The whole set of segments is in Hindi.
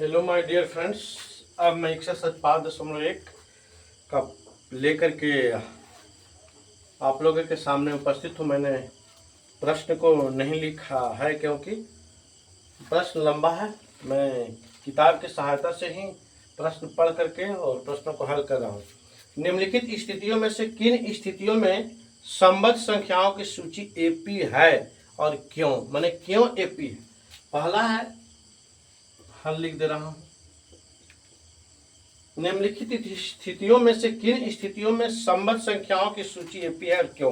Hello my dear friends. अब मैं 105.1 का लेकर के आप लोगों के सामने उपस्थित हूँ। मैंने प्रश्न को नहीं लिखा है क्योंकि प्रश्न लंबा है। मैं किताब की सहायता से ही प्रश्न पढ़ करके और प्रश्नों को हल कर रहा हूँ। निम्नलिखित स्थितियों में से किन स्थितियों में संबद्ध संख्याओं की सूची एपी है और क्यों? माने क्यों एपी है? पहला है, हल लिख दे रहा हूँ। निम्नलिखित स्थितियों में से किन स्थितियों में संबद्ध संख्याओं की सूची एपी है और क्यों?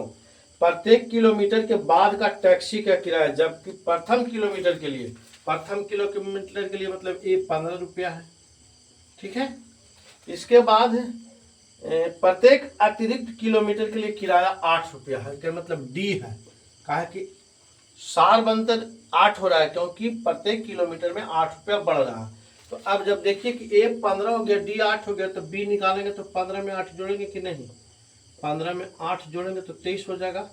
प्रत्येक किलोमीटर के बाद का टैक्सी का किराया, जबकि प्रथम किलोमीटर के लिए मतलब ये 15 रुपया है। ठीक है। इसके बाद प्रत्येक अतिरिक्त किलोमीटर के लिए किराया 8 रुपया है। क्या मतलब डी है। कहा कि सार बनकर 8 हो रहा है क्योंकि प्रत्येक किलोमीटर में 8 रुपया बढ़ रहा है। तो अब जब देखिए कि ए 15 हो गया, डी 8 हो गया, तो बी निकालेंगे तो 15 में 8 जोड़ेंगे कि नहीं? 15 में 8 जोड़ेंगे तो 23 हो जाएगा।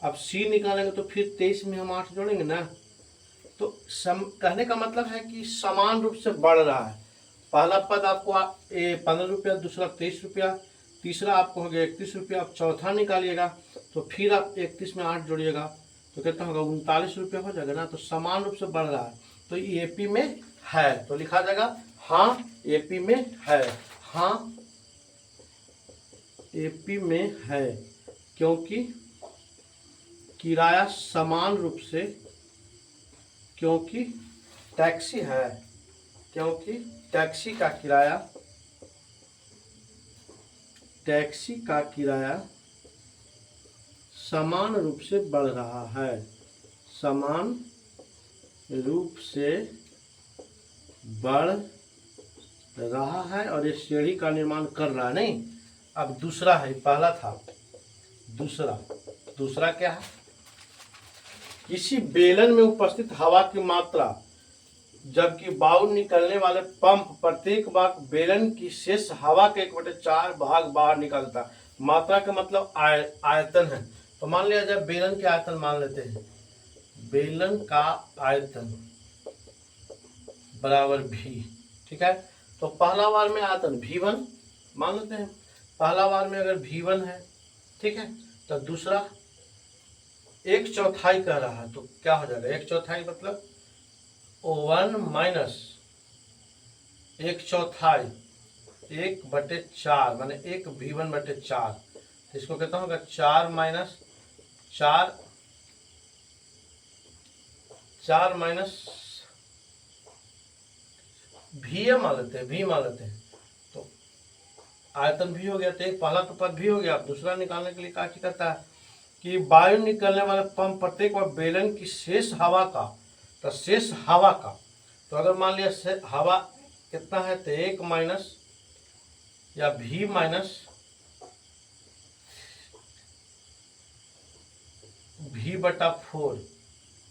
अब सी निकालेंगे तो फिर 23 में हम 8 जोड़ेंगे ना। तो कहने का मतलब है कि समान रूप से बढ़ रहा है। पहला पद आपको 15 रुपया, दूसरा 23 रुपया, तीसरा आपको हो गया 31 रुपया। आप चौथा निकालिएगा तो फिर आप 31 में 8 जोड़िएगा तो कितना होगा? 39 रुपया हो जाएगा ना। तो समान रूप से बढ़ रहा है, तो एपी में है। तो लिखा जाएगा हाँ एपी में है। हाँ एपी में है क्योंकि किराया समान रूप से, क्योंकि टैक्सी है, क्योंकि टैक्सी का किराया समान रूप से बढ़ रहा है। समान रूप से बढ़ रहा है और ये सीढ़ी का निर्माण कर रहा है। नहीं, अब दूसरा है, पहला था दूसरा क्या है? किसी बेलन में उपस्थित हवा की मात्रा, जबकि बाहर निकलने वाले पंप प्रत्येक बार बेलन की शेष हवा के 1/4 भाग बाहर निकलता। मात्रा का मतलब आयतन है। तो मान लिया जाए बेलन के आयतन मान लेते हैं। बेलन का आयतन बराबर भी। ठीक है। तो पहला बार में आयतन V1 मान लेते हैं। पहला बार में अगर V1 है, ठीक है, तो दूसरा 1/4 कह रहा है तो क्या हो जाएगा? 1/4 मतलब 1 माइनस 1/4 1/4 माने 1 V1/4। तो इसको कहता हूँ 4 माइनस 4 माइनस भी मान लेते हैं। तो आयतन भी हो गया। तो एक पहला तो पद भी हो गया। अब दूसरा निकालने के लिए क्या करता है कि वायु निकलने वाले पंप प्रत्येक बार बेलन की शेष हवा का, तो शेष हवा का, तो अगर मान लिया हवा कितना है तो 1 माइनस या V माइनस V/4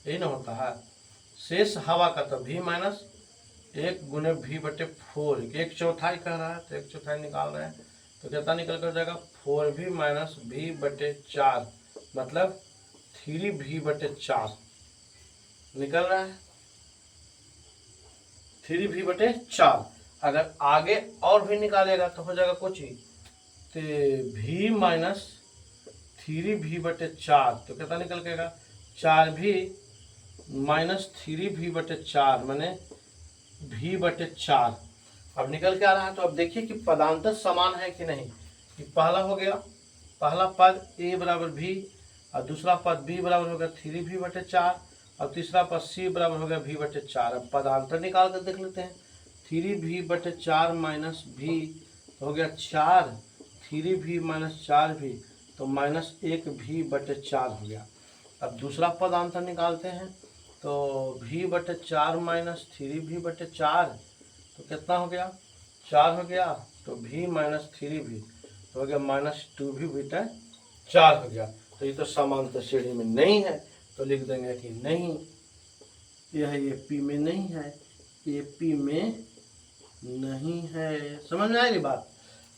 यही ना होता है। शेष हवा का तो V माइनस 1 गुने V/4। 1/4 कह रहा है तो 1/4 निकाल रहे हैं तो कितना निकल कर जाएगा? 4V माइनस V/4 मतलब 3V/4 निकल रहा है। 3V/4। अगर आगे और भी निकालेगा तो हो जाएगा कुछ ही, तो V माइनस 3V/4 तो कितना निकल केगा? 4V माइनस 3V/4 माने V/4। अब निकल के आ रहा है। तो अब देखिए कि पदांतर समान है कि नहीं। कि पहला हो गया, पहला पद A बराबर V और दूसरा पद B बराबर हो गया 3V/4 और तीसरा पद C बराबर हो गया V/4। अब पदांतर निकाल कर देख लेते हैं। 3V/4 माइनस V तो हो गया 4, 3V माइनस 4V तो माइनस 1V/4 हो गया। अब दूसरा पदांतर निकालते हैं तो V/4 माइनस 3V/4 तो कितना हो गया? 4 हो गया। तो V माइनस 3V तो हो गया माइनस 2V/4 हो गया। तो ये तो समांतर श्रेणी में नहीं है, तो लिख देंगे कि नहीं, यह एपी में नहीं है, एपी में नहीं है। समझ में आएगी बात?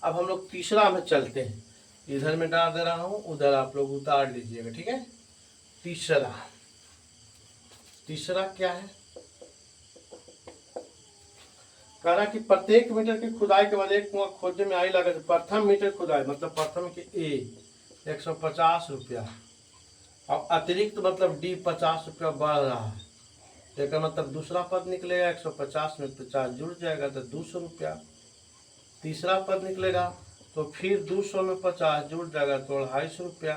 अब हम लोग तीसरा में चलते हैं। इधर में डाल दे रहा हूँ, उधर आप लोग उतार लीजिएगा। ठीक है। तीसरा क्या है? कह रहा कि प्रत्येक मीटर की खुदाई के बाद एक कुआं खोदने में आई लागत प्रथम मीटर खुदाई मतलब प्रथम के ए 150 रुपया और अतिरिक्त मतलब डी 50 रुपया बढ़ रहा है। इसका मतलब दूसरा पद निकलेगा 150 में 50 जुड़ जाएगा तो 200 रुपया। तीसरा पद निकलेगा तो फिर 200 में 50 जुड़ जाएगा तो 250 रुपया।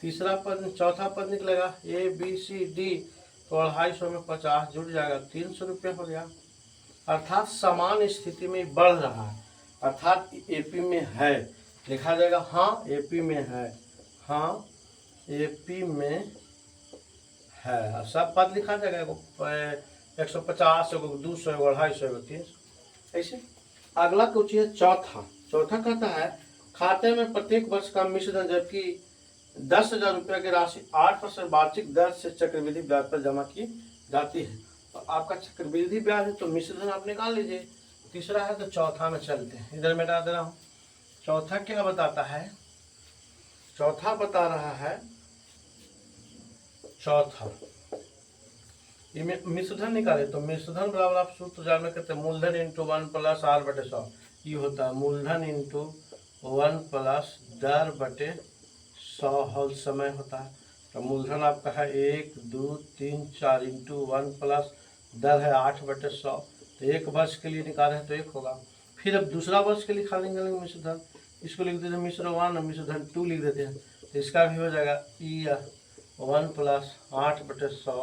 तीसरा पद चौथा पद निकलेगा ए बी सी डी तो 250 में 50 जुड़ जाएगा 300 रुपया हो गया। अर्थात समान स्थिति में बढ़ रहा है, अर्थात एपी में है, लिखा जाएगा हाँ एपी में है, हाँ एपी में है। सब पद लिखा जाएगा 150 200 250 300 ऐसे। अगला क्वेश्चन है चौथा कहता है खाते में प्रत्येक वर्ष का मिश्रधन जबकि 10,000 रुपया की राशि 8% वार्षिक दर से चक्रवृद्धि ब्याज पर जमा की जाती है। तो आपका चक्रवृद्धि ब्याज है तो मिश्रधन आप निकाल लीजिए। तीसरा है तो चौथा में चलते हैं, इधर मैं डाल दे रहा हूँ। चौथा क्या बताता है, चौथा बता रहा है चौथा मिश्रधन निकाले तो मिश्रधन बराबर आप सूत्र जानना करते हैं मूलधन इंटू 1 प्लस r बटे 100। ये होता है मूलधन इंटू 1 प्लस दर बटे 100 होल समय होता है। तो मूलधन आपका है 1 2 3 4 इंटू 1 प्लस दर है 8 बटे 100। तो एक वर्ष के लिए निकाले हैं तो 1 होगा। फिर अब दूसरा वर्ष के लिए खाली निकालेंगे मिश्रधन, इसको लिख देते हैं मिश्र 1 मिश्रधन 2 लिख देते हैं। तो इसका भी हो जाएगा 1 प्लस 8 बटे 100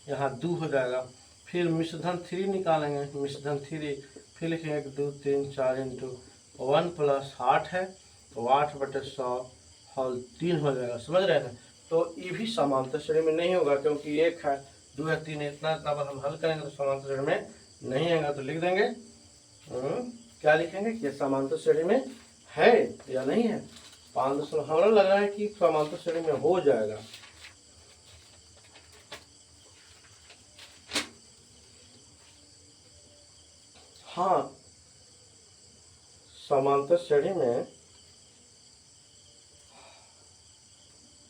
यहाँ 2 हो जाएगा। फिर मिश्रधन 3 निकालेंगे, मिश्रधन 3 फिर लिखेंगे 1 2 3 4 इंटू 1 प्लस 8 है तो 8 बटे 100 होल 3 हो जाएगा। समझ रहे हैं। तो ये भी समांतर श्रेणी में नहीं होगा क्योंकि 1 है 2 है 3 है, इतना बार हम हल करेंगे तो समांतर श्रेणी में नहीं आएगा। तो लिख देंगे क्या लिखेंगे कि समांतर श्रेणी में है या नहीं है। 5 हमारा लग रहा है कि समांतर श्रेणी में हो जाएगा। हाँ समांतर श्रेणी में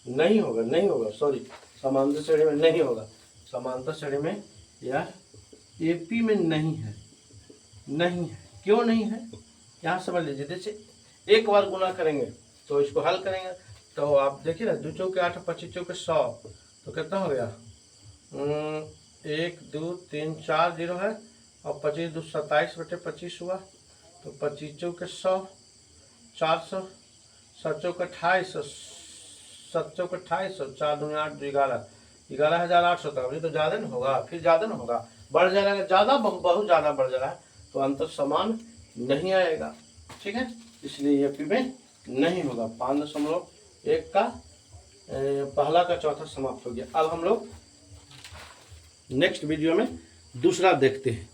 नहीं होगा सॉरी समांतर श्रेणी में नहीं होगा। समांतर श्रेणी में यह एपी में नहीं है। क्यों नहीं है यहाँ समझ लीजिए। जैसे एक बार गुना करेंगे तो इसको हल करेंगे तो आप देखिए ना 2 चौके 8 25 चौके 100 तो कितना हो गया 1 2 3 4 0 है और 25 2 27 बटे 25 हुआ तो 25 चौके 100 400 7 चौके 28 7 चौके 28 4 दूनी 8 2 11,800 तक। अभी तो ज़्यादा नहीं होगा, फिर ज़्यादा नहीं होगा, बढ़ जाएगा ज़्यादा, बहुत ज़्यादा बढ़ जा रहा है तो अंतर समान नहीं आएगा। ठीक है, इसलिए एपी में नहीं होगा। 5.1 का पहला का चौथा समाप्त हो गया। अब हम लोग नेक्स्ट वीडियो में दूसरा देखते हैं।